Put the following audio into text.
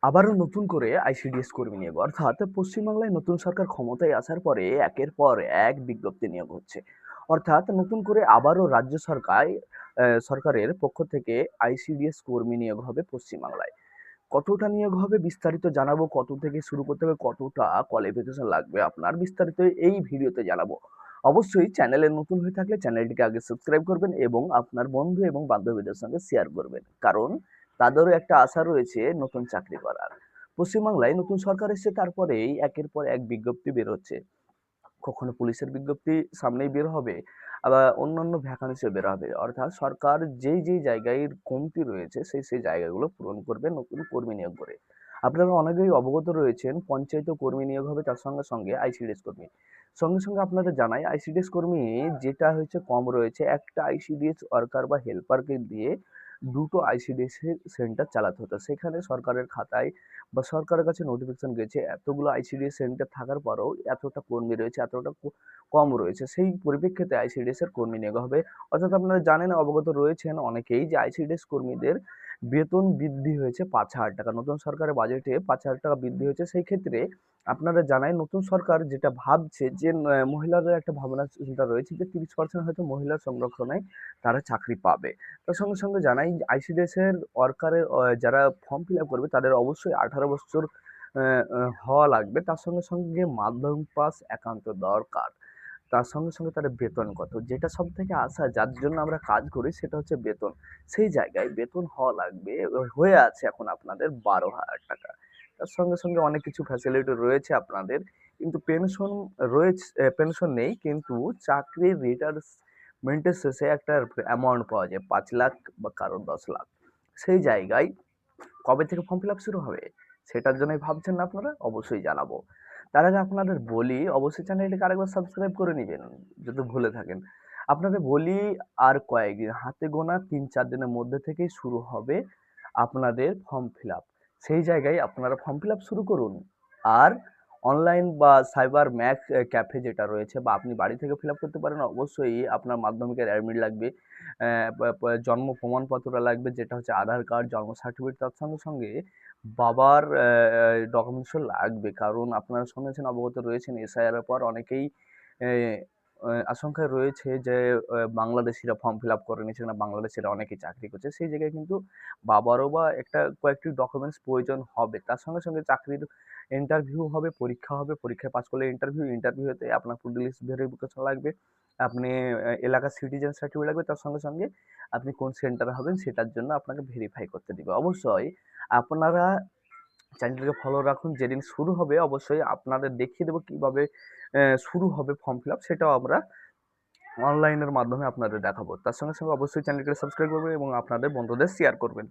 আবারও নতুন করে আইসিডিএস কর্মী নিয়োগ, অর্থাৎ পশ্চিমবাংলায় নতুন সরকার ক্ষমতায় আসার পরে একের পর এক বিজ্ঞপ্তি নিয়োগ হচ্ছে। অর্থাৎ নতুন করে আবারও রাজ্য সরকারের পক্ষ থেকে আইসিডিএস কর্মী নিয়োগ হবে পশ্চিমবাংলায়। কতটা নিয়োগ হবে বিস্তারিত জানাবো, কত থেকে শুরু করতে হবে, কতটা কোয়ালিফিকেশন লাগবে আপনার, বিস্তারিত এই ভিডিওতে জানাবো। অবশ্যই চ্যানেলে নতুন হয়ে থাকলে চ্যানেলটিকে আগে সাবস্ক্রাইব করবেন এবং আপনার বন্ধু এবং বান্ধবীদের সঙ্গে শেয়ার করবেন, কারণ তাদেরও একটা আশা রয়েছে নতুন চাকরি করার। পশ্চিমবাংলায় নতুন সরকার এসেছে, তারপরেই একের পর এক বিজ্ঞপ্তি বের হচ্ছে। কখনো পুলিশের বিজ্ঞপ্তি সামনেই বের হবে, আবার অন্যান্য ভ্যাকান্সিও বের হবে। অর্থাৎ সরকার যেই জায়গায় কমতি রয়েছে সেই জায়গাগুলো পূরণ করবে নতুন কর্মী নিয়োগ করে। আপনারা অনেকেই অবগত রয়েছেন, পঞ্চায়েত কর্মী নিয়োগ হবে, তার সঙ্গে সঙ্গে আইসিডিএস কর্মী। সঙ্গে সঙ্গে আপনাদের জানাই, আইসিডিএস কর্মী যেটা হচ্ছে কম রয়েছে, একটা আইসিডিএস ওয়ার্কার বা হেল্পারকে দিয়ে দুটো আইসিডিএস সেন্টার চালাতে হতো। সেখানে সরকারের খাতায় বা সরকারের কাছে নোটিফিকেশন গেছে, এতগুলো আইসিডিএস সেন্টার থাকার পরেও এতটা কর্মী রয়েছে, এতটা কম রয়েছে। সেই পরিপ্রেক্ষিতে আইসিডিএস এর কর্মী নিয়োগ হবে। অর্থাৎ আপনারা জানেন, অবগত রয়েছেন অনেকেই, যে আইসিডিএস কর্মীদের বেতন বৃদ্ধি হয়েছে ৫,০০০ টাকা। নতুন সরকারের বাজেটে ৫,০০০ টাকা বৃদ্ধি হয়েছে। সেই ক্ষেত্রে আপনারা জানাই, নতুন সরকার যেটা ভাবছে যে মহিলাদের একটা ভাবনা চিন্তা রয়েছে যে ৩০% হয়তো মহিলা সংরক্ষণে তারা চাকরি পাবে। তার সঙ্গে সঙ্গে জানাই, আইসিডিএস এর ওয়ার্কারের যারা ফর্ম ফিল আপ করবে তাদের অবশ্যই ১৮ বছর হওয়া লাগবে। তার সঙ্গে সঙ্গে মাধ্যমিক পাস একান্ত দরকার। তার সঙ্গে সঙ্গে তাদের বেতন কত, যেটা সব থেকে আশা, যার জন্য আমরা কাজ করি, সেটা হচ্ছে বেতন। সেই জায়গায় বেতন হওয়া লাগবে, হয়ে আছে এখন আপনাদের ১২,০০০ টাকা। তার সঙ্গে সঙ্গে অনেক কিছু ফ্যাসিলিটি রয়েছে আপনাদের, কিন্তু পেনশন রয়েছে, পেনশন নেই, কিন্তু চাকরির রিটায়ারমেন্টের শেষে একটা অ্যামাউন্ট পাওয়া যায় ৫ লাখ বা কারোর ১০ লাখ। সেই জায়গায় কবে থেকে ফর্ম ফিল আপ শুরু হবে, সেটার জন্যই ভাবছেন না আপনারা? অবশ্যই জানাবো। তার আগে আপনাদের বলি, অবশ্যই চ্যানেলটিকে আরেকবার সাবস্ক্রাইব করে নিবেন যদি ভুলে থাকেন। আপনাদের বলি, আর কয়েকদিন, হাতে গোনা ৩-৪ দিনের মধ্যে থেকেই শুরু হবে আপনাদের ফর্ম ফিল আপ। সেই জায়গায় আপনারা ফর্ম ফিল আপ শুরু করুন। আর অনলাইন বা সাইবার ম্যাক ক্যাফে যেটা রয়েছে, বা আপনি বাড়ি থেকে ফিল আপ করতে পারেন। অবশ্যই আপনার মাধ্যমিকের অ্যাডমিট লাগবে, জন্ম প্রমাণপত্র লাগবে, যেটা হচ্ছে আধার কার্ড, জন্ম সার্টিফিকেট। তার সঙ্গে সঙ্গে বাবার ডকুমেন্টসও লাগবে, কারণ আপনারা শুনেছেন, অবগত রয়েছেন, এসআইআর এর পর অনেকেই আশঙ্কায় রয়েছে যে বাংলাদেশিরা ফর্ম ফিল আপ করেনি, সেখানে বাংলাদেশিরা অনেকেই চাকরি করছে। সেই জায়গায় কিন্তু বাবারও বা কয়েকটি ডকুমেন্টস প্রয়োজন হবে। তার সঙ্গে সঙ্গে চাকরির ইন্টারভিউ হবে, পরীক্ষা হবে, পরীক্ষায় পাস করলে ইন্টারভিউতে আপনার পুলিশ ভেরিফিকেশন লাগবে, আপনি এলাকার সিটিজেন সার্টিফিকেট লাগবে। তার সঙ্গে সঙ্গে আপনি কোন সেন্টারে হবেন সেটার জন্য আপনাকে ভেরিফাই করতে দিবে। অবশ্যই আপনারা চ্যানেলটিকে ফলো রাখুন। যেদিন শুরু হবে অবশ্যই আপনাদের দেখিয়ে দেবো কিভাবে শুরু হবে ফর্ম ফিল আপ, সেটাও আমরা অনলাইনের মাধ্যমে আপনাদের দেখাবো। তার সঙ্গে সঙ্গে অবশ্যই চ্যানেলটিকে সাবস্ক্রাইব করবেন এবং আপনাদের বন্ধুদের শেয়ার করবেন।